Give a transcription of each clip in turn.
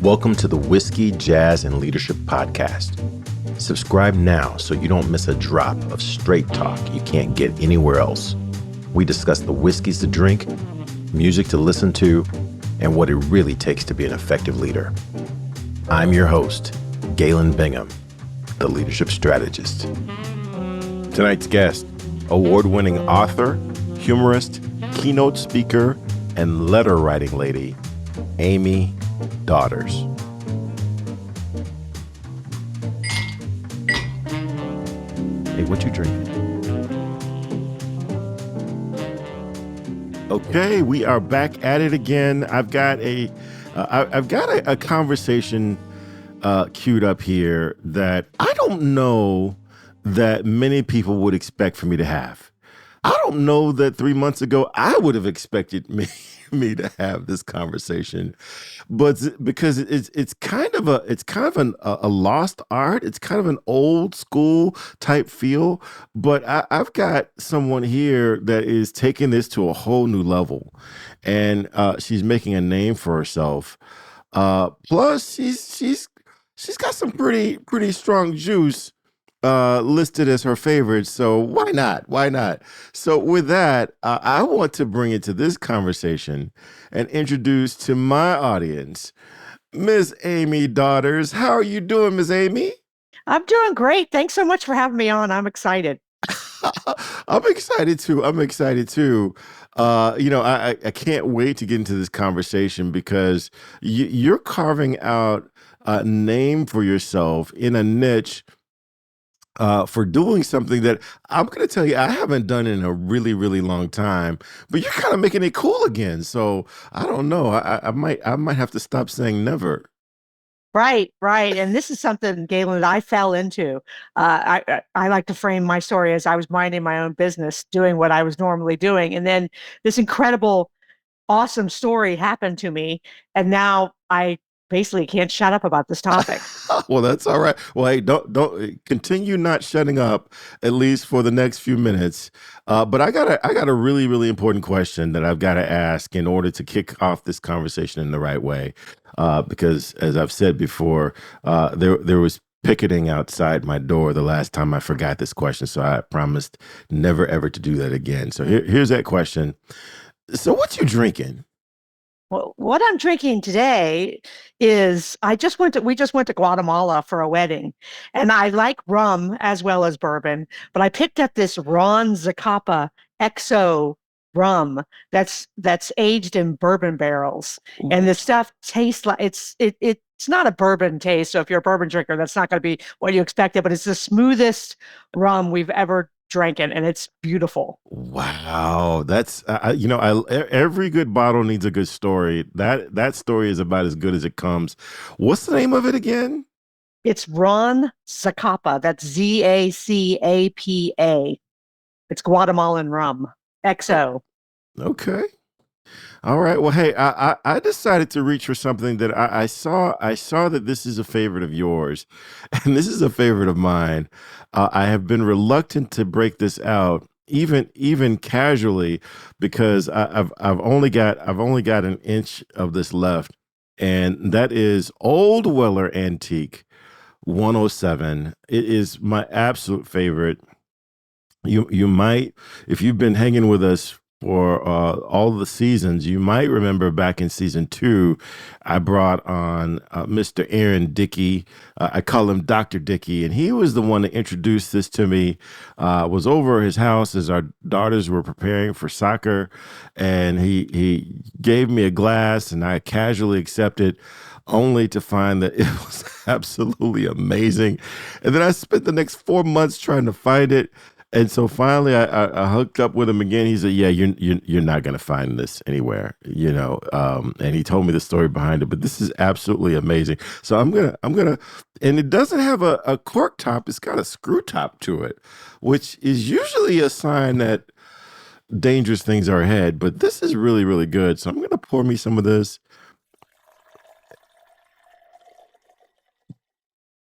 Welcome to the Whiskey, Jazz, and Leadership Podcast. Subscribe now so you don't miss a drop of straight talk you can't get anywhere else. We discuss the whiskeys to drink, music to listen to, and what it really takes to be an effective leader. I'm your host, Galen Bingham, the leadership strategist. Tonight's guest, award-winning author, humorist, keynote speaker, and letter writing lady, Amy Daughters. Hey, what you drinking? Okay, we are back at it again. I've got a conversation queued up here that I don't know that many people would expect for me to have. I don't know that 3 months ago I would have expected me to have this conversation, but because it's kind of a lost art. It's kind of an old school type feel. But I've got someone here that is taking this to a whole new level, and she's making a name for herself. Plus, she's got some pretty strong juice listed as her favorite. So why not? Why not? So with that, I want to bring into this conversation and introduce to my audience, Miss Amy Daughters. How are you doing, Miss Amy? I'm doing great. Thanks so much for having me on. I'm excited. I'm excited too. I can't wait to get into this conversation because you're carving out a name for yourself in a niche for doing something that I'm going to tell you I haven't done in a really, really long time. But you're kind of making it cool again. So I don't know. I might have to stop saying never. Right, right. And this is something, Galen, that I fell into. I like to frame my story as I was minding my own business, doing what I was normally doing. And then this incredible, awesome story happened to me. And now I basically can't shut up about this topic. Well, that's all right. Well, hey, don't continue not shutting up, at least for the next few minutes. But I got a really, really important question that I've got to ask in order to kick off this conversation in the right way. Because as I've said before, there was picketing outside my door the last time I forgot this question. So I promised never ever to do that again. So here's that question. So what you drinking? Well, what I'm drinking today is we just went to Guatemala for a wedding, and I like rum as well as bourbon, but I picked up this Ron Zacapa XO rum that's aged in bourbon barrels. And the stuff tastes like it's not a bourbon taste. So if you're a bourbon drinker, that's not going to be what you expected, but it's the smoothest rum we've ever drank it, and it's beautiful. Wow, that's every good bottle needs a good story. That story is about as good as it comes. What's the name of it again? It's Ron Zacapa. That's Zacapa. It's Guatemalan rum. XO. Okay. All right. Well, hey, I decided to reach for something that I saw that this is a favorite of yours, and this is a favorite of mine. I have been reluctant to break this out, even casually, because I've only got an inch of this left, and that is Old Weller Antique 107. It is my absolute favorite. You might, if you've been hanging with us for all the seasons, you might remember back in season 2, I brought on Mr. Aaron Dickey. I call him Dr. Dickey, and he was the one that introduced this to me. Was over at his house as our daughters were preparing for soccer, and he gave me a glass, and I casually accepted, only to find that it was absolutely amazing. And then I spent the next 4 months trying to find it. And so finally, I hooked up with him again. He said, "Yeah, you're not going to find this anywhere, you know." And he told me the story behind it. But this is absolutely amazing. So I'm gonna, and it doesn't have a cork top. It's got a screw top to it, which is usually a sign that dangerous things are ahead. But this is really, really good. So I'm gonna pour me some of this.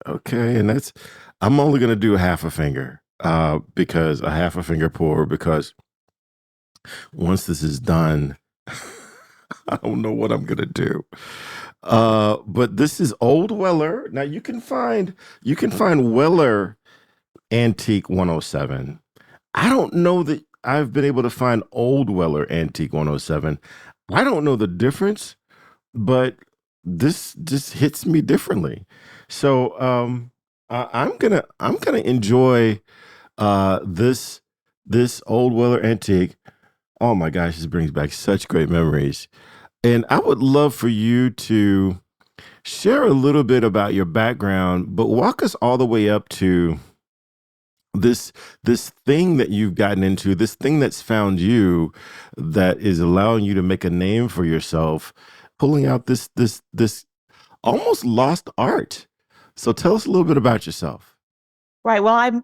Okay, and I'm only gonna do a half a finger, because a half a finger pour, because once this is done, I don't know what I'm gonna do. But this is Old Weller. Now you can find Weller Antique 107. I don't know that I've been able to find Old Weller Antique 107. I don't know the difference, but this just hits me differently. So I'm gonna enjoy this Old Weller Antique. Oh my gosh, this brings back such great memories. And I would love for you to share a little bit about your background, but walk us all the way up to this thing that you've gotten into, this thing that's found you, that is allowing you to make a name for yourself, pulling out this almost lost art. So tell us a little bit about yourself. Right. Well, I'm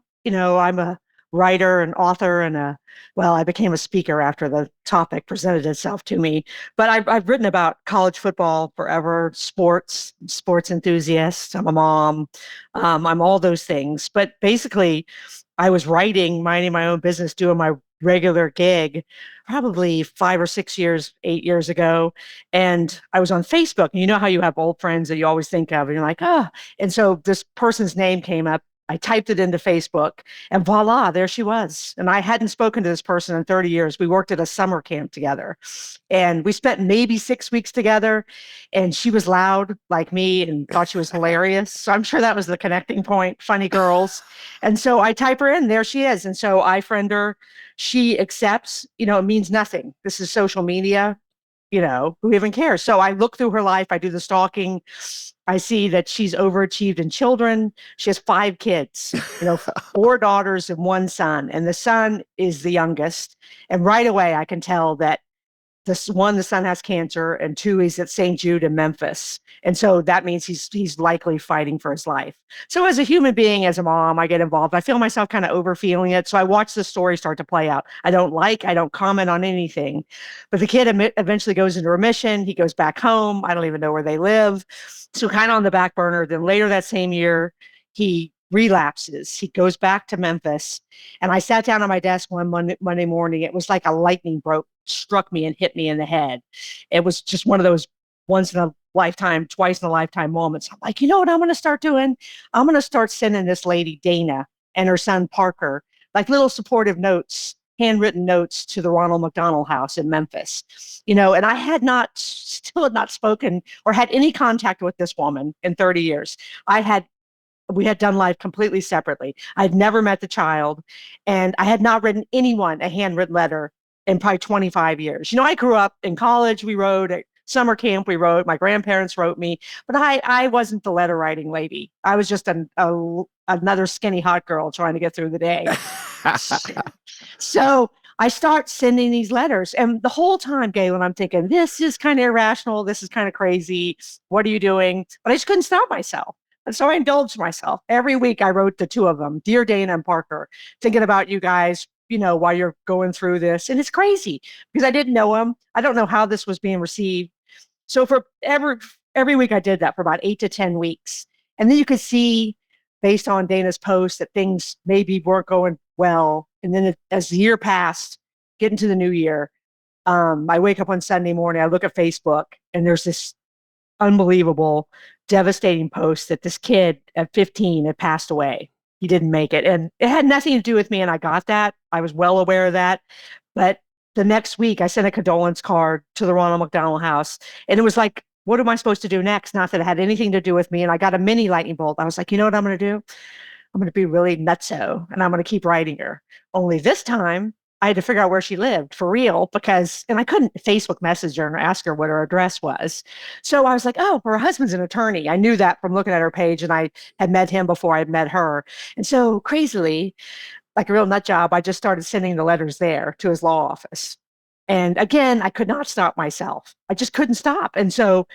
a writer and author well, I became a speaker after the topic presented itself to me. But I've written about college football forever, sports enthusiast. I'm a mom. I'm all those things. But basically, I was writing, minding my own business, doing my regular gig probably 5 or 6 years, 8 years ago. And I was on Facebook. And you know how you have old friends that you always think of, and you're like, ah. And so this person's name came up. I typed it into Facebook and voila, there she was. And I hadn't spoken to this person in 30 years. We worked at a summer camp together and we spent maybe 6 weeks together. And she was loud like me and thought she was hilarious. So I'm sure that was the connecting point, funny girls. And so I type her in, there she is. And so I friend her. She accepts, it means nothing. This is social media, who even cares? So I look through her life, I do the stalking. I see that she's overachieved in children. She has 5 kids, four daughters and one son, and the son is the youngest. And right away, I can tell that the son has cancer, and two, he's at St. Jude in Memphis. And so that means he's likely fighting for his life. So as a human being, as a mom, I get involved. I feel myself kind of overfeeling it. So I watch the story start to play out. I don't comment on anything. But the kid eventually goes into remission. He goes back home. I don't even know where they live. So kind of on the back burner. Then later that same year, he relapses. He goes back to Memphis. And I sat down on my desk one Monday morning. It was like a lightning struck me and hit me in the head. It was just one of those once in a lifetime, twice in a lifetime moments. I'm like, you know what I'm going to start doing? I'm going to start sending this lady, Dana, and her son, Parker, like little supportive notes, handwritten notes to the Ronald McDonald House in Memphis. And I still had not spoken or had any contact with this woman in 30 years. We had done life completely separately. I'd never met the child, and I had not written anyone a handwritten letter in probably 25 years. I grew up in college, we wrote at summer camp, we wrote, my grandparents wrote me, but I wasn't the letter writing lady. I was just another skinny hot girl trying to get through the day. So I start sending these letters, and the whole time, Galen, I'm thinking, this is kind of irrational. This is kind of crazy. What are you doing? But I just couldn't stop myself. And so I indulged myself. Every week I wrote the two of them, Dear Dana and Parker, thinking about you guys, while you're going through this. And it's crazy because I didn't know them. I don't know how this was being received. So for every week I did that for about 8 to 10 weeks. And then you could see based on Dana's post that things maybe weren't going well. And then as the year passed, get into the new year, I wake up on Sunday morning, I look at Facebook, and there's this unbelievable, devastating post that this kid at 15 had passed away. He didn't make it. And it had nothing to do with me. And I got that. I was well aware of that. But the next week, I sent a condolence card to the Ronald McDonald House. And it was like, what am I supposed to do next? Not that it had anything to do with me. And I got a mini lightning bolt. I was like, you know what I'm going to do? I'm going to be really nutso and I'm going to keep writing her. Only this time, I had to figure out where she lived for real and I couldn't Facebook message her and ask her what her address was. So I was like, oh, her husband's an attorney. I knew that from looking at her page, and I had met him before I had met her. And so crazily, like a real nut job, I just started sending the letters there to his law office. And again, I could not stop myself. I just couldn't stop. And so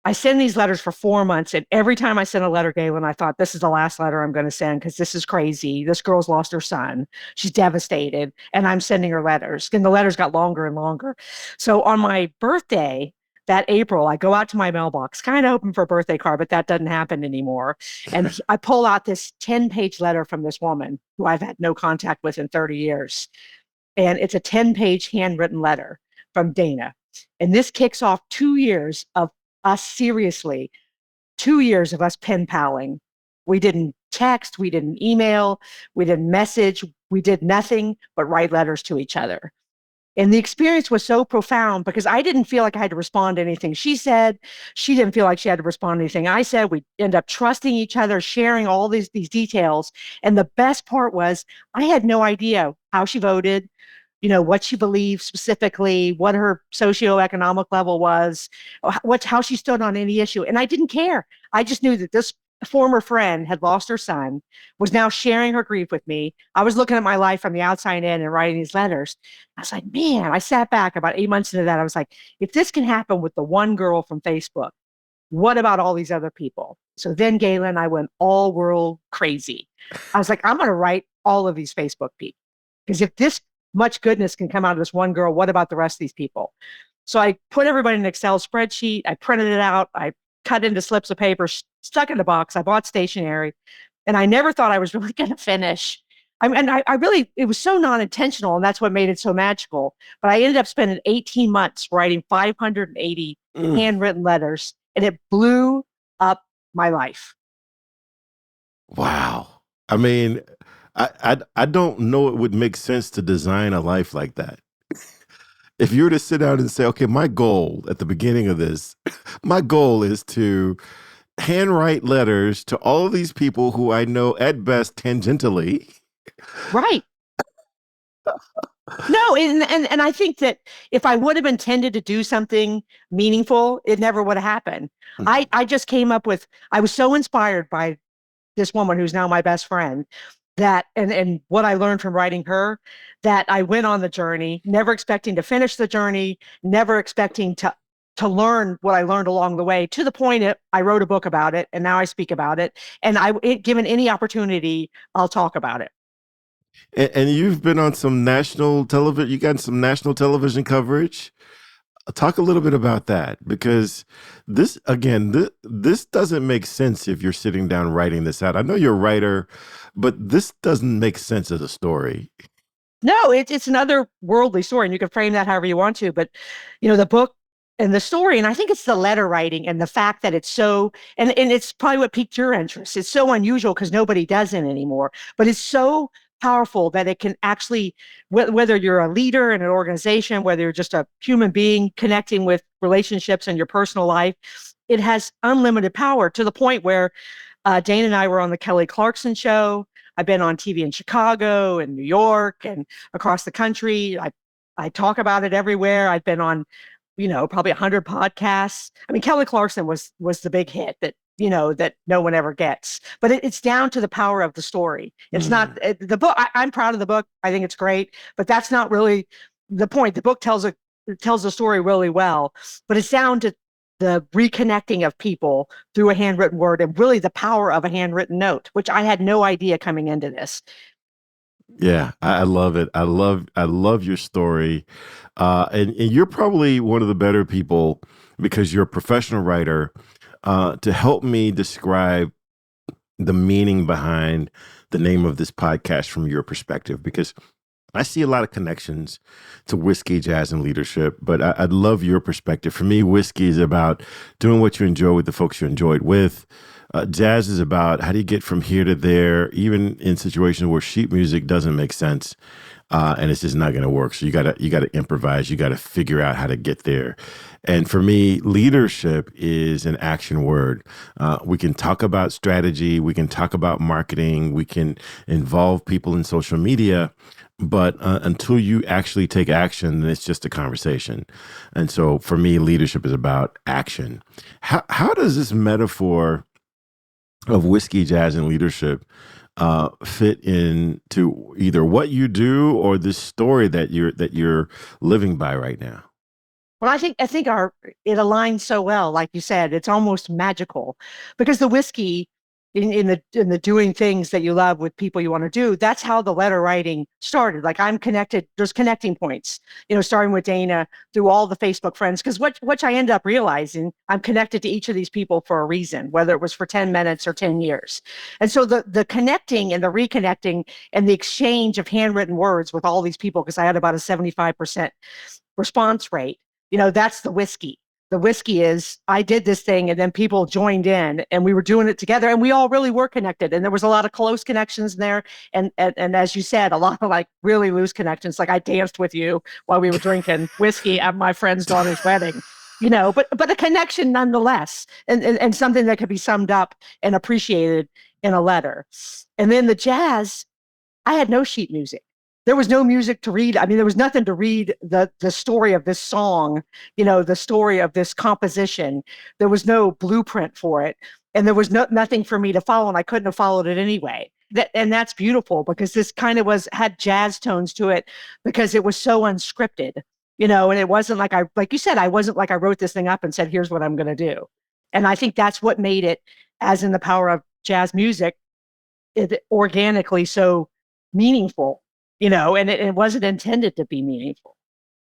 I send these letters for 4 months, and every time I sent a letter, Galen, I thought, this is the last letter I'm going to send because this is crazy. This girl's lost her son. She's devastated, and I'm sending her letters. And the letters got longer and longer. So on my birthday, that April, I go out to my mailbox, kind of hoping for a birthday card, but that doesn't happen anymore. And I pull out this 10-page letter from this woman who I've had no contact with in 30 years. And it's a 10-page handwritten letter from Dana. And this kicks off 2 years of us seriously 2 years of us pen paling. We didn't text, we didn't email, we didn't message, we did nothing but write letters to each other. And the experience was so profound because I didn't feel like I had to respond to anything she said. She didn't feel like she had to respond to anything I said. We end up trusting each other, sharing all these details. And the best part was I had no idea how she voted, what she believed specifically, what her socioeconomic level was, how she stood on any issue. And I didn't care. I just knew that this former friend had lost her son, was now sharing her grief with me. I was looking at my life from the outside in and writing these letters. I was like, man, I sat back about 8 months into that. I was like, if this can happen with the one girl from Facebook, what about all these other people? So then Galen and I went all world crazy. I was like, I'm going to write all of these Facebook people. Because if this much goodness can come out of this one girl, what about the rest of these people? So I put everybody in an Excel spreadsheet. I printed it out. I cut into slips of paper, stuck in a box. I bought stationery. And I never thought I was really going to finish. I really, it was so non intentional. And that's what made it so magical. But I ended up spending 18 months writing 580 Mm. handwritten letters, and it blew up my life. Wow. I mean, I don't know it would make sense to design a life like that. If you were to sit down and say, okay, my goal at the beginning of this, my goal is to handwrite letters to all of these people who I know at best tangentially. Right. No, and I think that if I would have intended to do something meaningful, it never would have happened. I just came up with, I was so inspired by this woman who's now my best friend, that and what I learned from writing her, that I went on the journey, never expecting to finish the journey, never expecting to learn what I learned along the way, to the point that I wrote a book about it and now I speak about it. And given any opportunity, I'll talk about it. And you've been on some national television, you got some national television coverage. Talk a little bit about that because this, again, this doesn't make sense if you're sitting down writing this out. I know you're a writer, but this doesn't make sense as a story. No, it's another worldly story, and you can frame that however you want to. But the book and the story, and I think it's the letter writing and the fact that it's so, and it's probably what piqued your interest. It's so unusual because nobody does it anymore, but it's so powerful that it can actually, whether you're a leader in an organization, whether you're just a human being connecting with relationships in your personal life, it has unlimited power to the point where Dana and I were on the Kelly Clarkson show. I've been on TV in Chicago and New York and across the country. I talk about it everywhere. I've been on, probably 100 podcasts. I mean, Kelly Clarkson was the big hit that no one ever gets. But it's down to the power of the story. It's not the book. I'm proud of the book. I think it's great, but that's not really the point. The book tells the story really well, but it's down to the reconnecting of people through a handwritten word and really the power of a handwritten note, which I had no idea coming into this. Yeah, I love it. I love your story, and you're probably one of the better people because you're a professional writer to help me describe the meaning behind the name of this podcast from your perspective. Because I see a lot of connections to whiskey, jazz, and leadership, but I'd love your perspective. For me, whiskey is about doing what you enjoy with the folks you enjoy it with. Jazz is about how do you get from here to there, even in situations where sheet music doesn't make sense and it's just not going to work. So you gotta improvise. You got to figure out how to get there. And for me, leadership is an action word. We can talk about strategy. We can talk about marketing. We can involve people in social media. But until you actually take action, then it's just a conversation. And so for me, leadership is about action. How does this metaphor of whiskey, jazz, and leadership fit into either what you do or this story that you're living by right now? Well, I think it aligns so well, like you said, it's almost magical because the whiskey in the doing things that you love with people you want to do, that's how the letter writing started. Like I'm connected, there's connecting points, starting with Dana through all the Facebook friends, because what I end up realizing, I'm connected to each of these people for a reason, whether it was for 10 minutes or 10 years. And so the connecting and the reconnecting and the exchange of handwritten words with all these people, because I had about a 75% response rate, that's the whiskey. the whiskey is I did this thing and then people joined in and we were doing it together and we all really were connected and there was a lot of close connections there and as you said a lot of like really loose connections like I danced with you while we were drinking whiskey at my friend's daughter's wedding, but a connection nonetheless and something that could be summed up and appreciated in a letter. And then the jazz, I had no sheet music. There was no music to read. I mean, there was nothing to read the story of this song, the story of this composition. There was no blueprint for it, and there was nothing for me to follow, and I couldn't have followed it anyway. And that's beautiful because this kind of had jazz tones to it because it was so unscripted, and it wasn't like you said, I wasn't like I wrote this thing up and said, here's what I'm going to do. And I think that's what made it, as in the power of jazz music, it organically so meaningful, and it wasn't intended to be meaningful.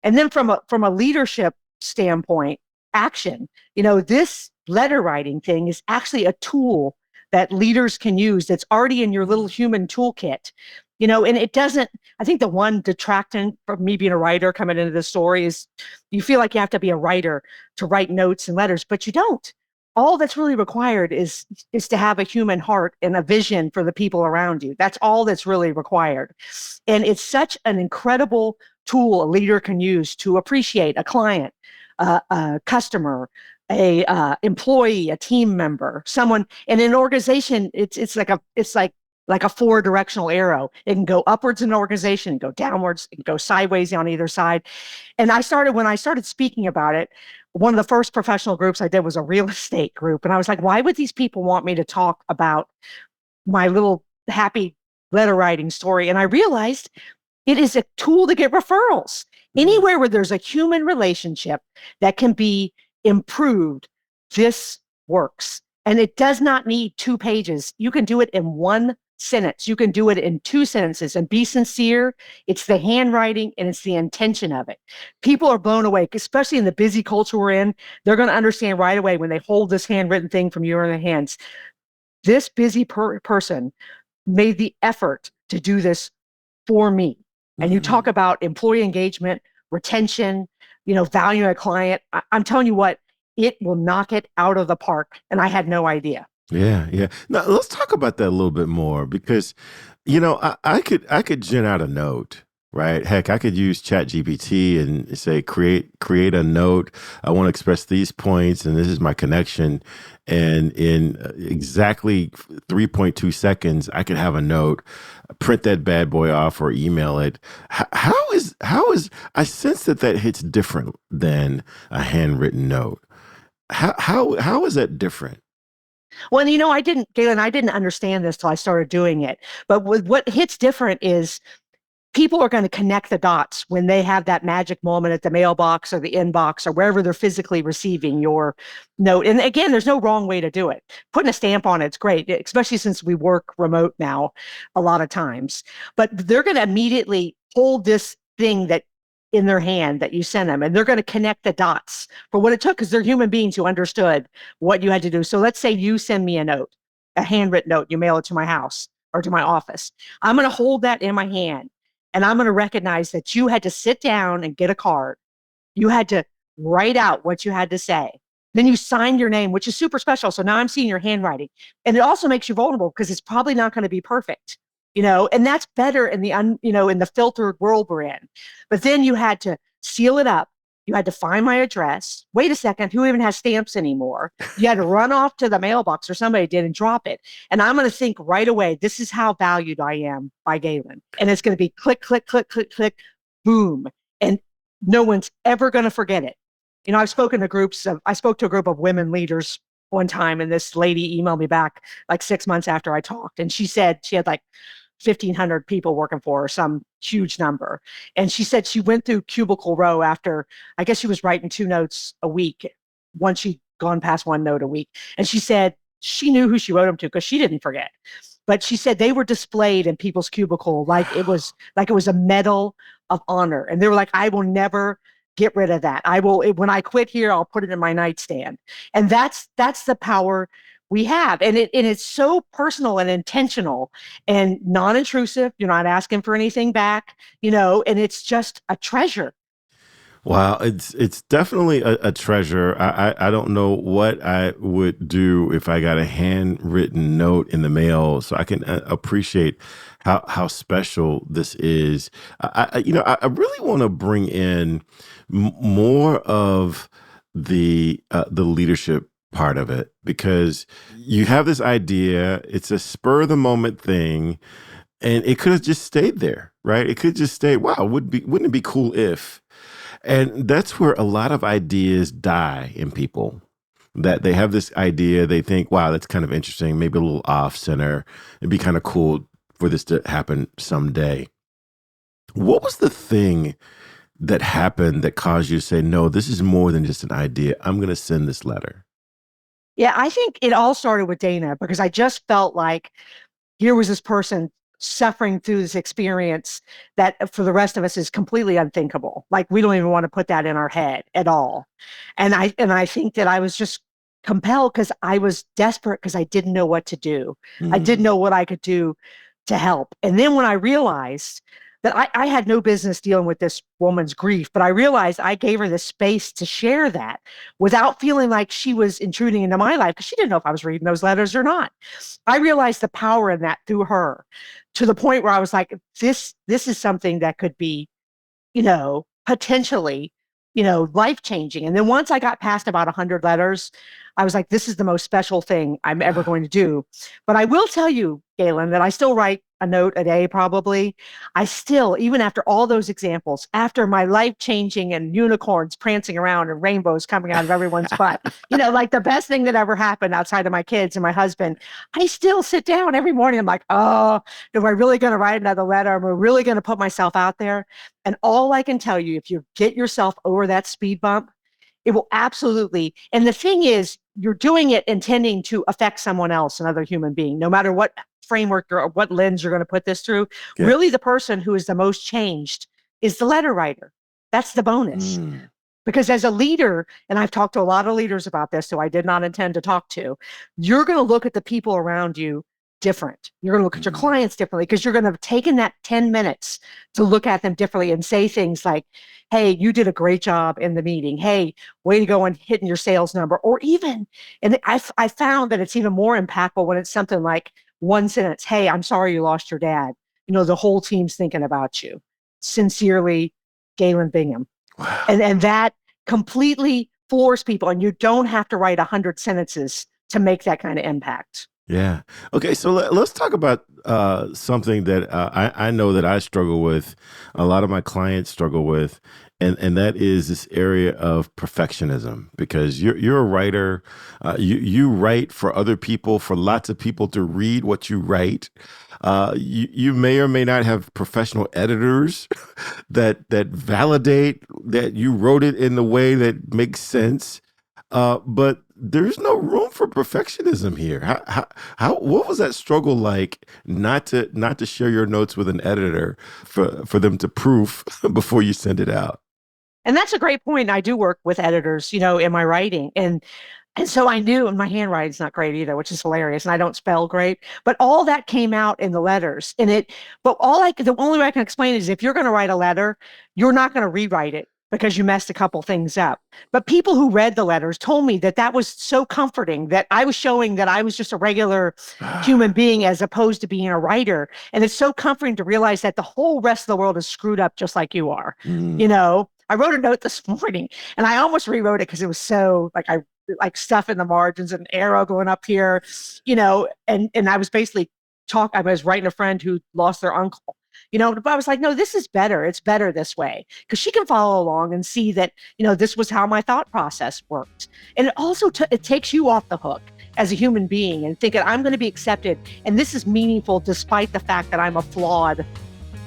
And then from a leadership standpoint, action, this letter writing thing is actually a tool that leaders can use that's already in your little human toolkit. And it doesn't, I think the one detracting from me being a writer coming into the story is you feel like you have to be a writer to write notes and letters, but you don't. All that's really required is to have a human heart and a vision for the people around you. That's all that's really required. And it's such an incredible tool a leader can use to appreciate a client, a customer, a employee, a team member, someone in an organization. It's like a four directional arrow. It can go upwards in an organization, go downwards, it can go sideways on either side. And when I started speaking about it, one of the first professional groups I did was a real estate group. And I was like, why would these people want me to talk about my little happy letter writing story? And I realized it is a tool to get referrals. Anywhere where there's a human relationship that can be improved, this works. And it does not need 2 pages. You can do it in 1 sentence. You can do it in 2 sentences and be sincere. It's the handwriting and it's the intention of it. People are blown away, especially in the busy culture we're in. They're going to understand right away when they hold this handwritten thing from you in their hands. This busy person made the effort to do this for me. And you talk about employee engagement, retention, value a client. I'm telling you what, it will knock it out of the park. And I had no idea. Yeah, yeah. Now let's talk about that a little bit more because, I could gen out a note, right? Heck, I could use Chat GPT and say create a note. I want to express these points, and this is my connection. And in exactly 3.2 seconds, I could have a note, print that bad boy off, or email it. How is I sense that hits different than a handwritten note. How is that different? Well, Galen, I didn't understand this till I started doing it. But what hits different is people are going to connect the dots when they have that magic moment at the mailbox or the inbox or wherever they're physically receiving your note. And again, there's no wrong way to do it. Putting a stamp on it's great, especially since we work remote now a lot of times. But they're going to immediately hold this thing that in their hand that you send them, and they're going to connect the dots for what it took because they're human beings who understood what you had to do. So let's say you send me a note, a handwritten note, you mail it to my house or to my office. I'm going to hold that in my hand. And I'm going to recognize that you had to sit down and get a card. You had to write out what you had to say. Then you signed your name, which is super special. So now I'm seeing your handwriting. And it also makes you vulnerable because it's probably not going to be perfect, and that's better in in the filtered world we're in. But then you had to seal it up. You had to find my address. Wait a second, who even has stamps anymore? You had to run off to the mailbox or somebody did and drop it. And I'm going to think right away, this is how valued I am by Galen. And it's going to be click, click, click, click, click, boom. And no one's ever going to forget it. I spoke to a group of women leaders one time, and this lady emailed me back like 6 months after I talked. And she said she had like 1,500 people working for her, some huge number. And she said she went through Cubicle Row after, I guess she was writing 2 notes a week once she'd gone past 1 note a week. And she said she knew who she wrote them to because she didn't forget. But she said they were displayed in people's cubicle like it was a medal of honor. And they were like, I will never get rid of that. When I quit here, I'll put it in my nightstand. And that's the power we have. And it's so personal and intentional and non-intrusive. You're not asking for anything back, and it's just a treasure. Wow, it's definitely a treasure. I don't know what I would do if I got a handwritten note in the mail, so I can appreciate how special this is. I really want to bring in more of the leadership part of it because you have this idea. It's a spur of the moment thing, and it could have just stayed there, right? It could just stay. Wow, wouldn't it be cool if? And that's where a lot of ideas die in people. That they have this idea, they think, wow, that's kind of interesting, maybe a little off center. It'd be kind of cool for this to happen someday. What was the thing that happened that caused you to say, no, this is more than just an idea? I'm going to send this letter. Yeah, I think it all started with Dana because I just felt like here was this person suffering through this experience that for the rest of us is completely unthinkable. Like we don't even want to put that in our head at all. And I think that I was just compelled because I was desperate because I didn't know what to do. I didn't Mm, know what I could do to help. And then when I realized that I had no business dealing with this woman's grief, but I realized I gave her the space to share that without feeling like she was intruding into my life because she didn't know if I was reading those letters or not. I realized the power in that through her to the point where I was like, this is something that could be, potentially, life changing. And then once I got past about 100 letters, I was like, this is the most special thing I'm ever wow. going to do. But I will tell you, Galen, that I still write a note a day, probably. I still, even after all those examples, after my life changing and unicorns prancing around and rainbows coming out of everyone's butt, like the best thing that ever happened outside of my kids and my husband, I still sit down every morning. I'm like, oh, am I really going to write another letter? Am I really going to put myself out there? And all I can tell you, if you get yourself over that speed bump, it will absolutely. And the thing is, you're doing it intending to affect someone else, another human being, no matter what framework or what lens you're going to put this through. Yeah. Really, the person who is the most changed is the letter writer. That's the bonus. Mm, Because as a leader, and I've talked to a lot of leaders about this, so I did not intend to talk to, you're going to look at the people around you different. You're going to look at your mm. clients differently because you're going to have taken that 10 minutes to look at them differently and say things like, hey, you did a great job in the meeting. Hey, way to go on hitting your sales number. Or even, and I found that it's even more impactful when it's something like one sentence, hey, I'm sorry you lost your dad. The whole team's thinking about you. Sincerely, Galen Bingham. Wow. And that completely floors people, and you don't have to write 100 sentences to make that kind of impact. Yeah. Okay. So let's talk about something that I know that I struggle with, a lot of my clients struggle with, and that is this area of perfectionism. Because you're a writer, you write for other people, for lots of people to read what you write. You may or may not have professional editors that validate that you wrote it in the way that makes sense. But there's no room for perfectionism here. What was that struggle like not to share your notes with an editor for them to proof before you send it out? And that's a great point. I do work with editors, in my writing. And so I knew, and my handwriting's not great either, which is hilarious, and I don't spell great. But all that came out in the letters. But the only way I can explain it is if you're going to write a letter, you're not going to rewrite it because you messed a couple things up. But people who read the letters told me that that was so comforting that I was showing that I was just a regular human being as opposed to being a writer. And it's so comforting to realize that the whole rest of the world is screwed up just like you are. Mm, I wrote a note this morning and I almost rewrote it because it was so like I like stuff in the margins, an arrow going up here, and I was basically I was writing a friend who lost their uncle, but I was like, no, this is better. It's better this way because she can follow along and see that, this was how my thought process worked. And it also, it takes you off the hook as a human being and thinking I'm going to be accepted. And this is meaningful despite the fact that I'm a flawed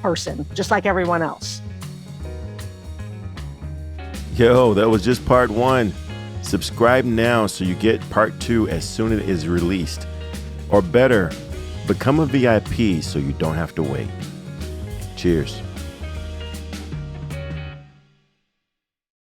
person, just like everyone else. yo, that was just part one. Subscribe now so you get part two as soon as it is released. Or better, become a VIP so you don't have to wait. Cheers.